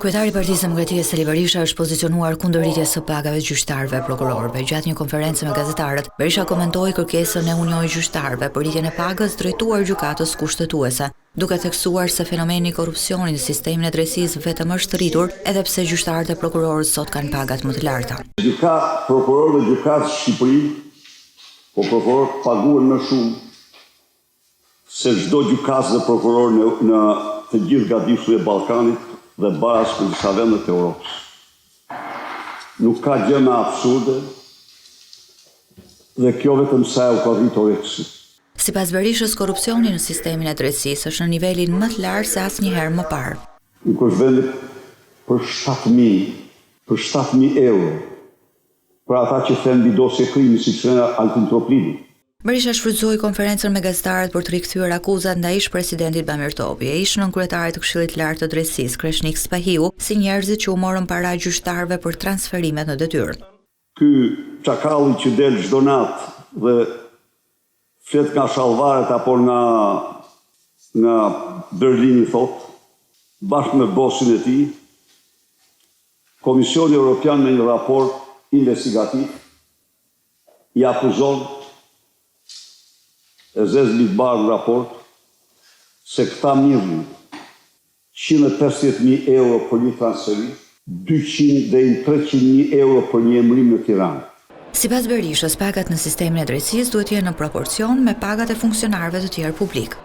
Kryetari i Partisë Demokratike Sali Berisha është pozicionuar kundër rritjes së pagave të gjyqtarëve e prokurorëve. Gjatë një konferencë me gazetarët, Berisha komentoi kërkesën e Unionit Gjyqtarëve për rritjen e pagës drejtuar gjykatës kushtetuese, duke theksuar se fenomeni i korrupsionit në sistemin e drejtësisë vetëm është rritur, edhe pse gjyqtarët e prokurorët sot kanë pagat më të larta. Prokurorët e gjykatës Shqipëri, po prokurorët paguhen më shumë se çdo gjykatë dhe prokuror në të gjithë gadishull e Ballkanit dhe baras për disa vende të Europës. Nuk ka gjë më absurde dhe kjo vetëm sa u ka rritur rëndësi. Sipas Berishës, korrupsioni në sistemin e drejtësisë është në nivelin më të lartë se asnjëherë më parë. Nuk është vendi për 7.000 euro për ata që thënë mbi dosje krimi siç thënë Altin Troplini. Berisha shfrytëzoi konferencën me gazetarët për të rikthyer akuzat ndaj ish-presidentit Bamir Topi e ish-nënkryetarit të Këshillit të Lartë të Drejtësisë Kreshnik Spahiu si njerëzit që u morën para gjyqtarëve për transferimet në detyrë. Ky çakalli që del çdo natë dhe flet nga shallvaret apo nga Berlini thot, bashkë me bosin e tij, Komisioni Evropian me një raport investigativ i akuzon e zezë në raport se këta mirën 150.000 euro për një transferim, 200 dhe 300.000 euro për një emërim në Tiranë. Sipas Berishës, pagat në sistemin e drejtësisë duhet të jenë në proporcion me pagat e funksionarëve të tjerë publik.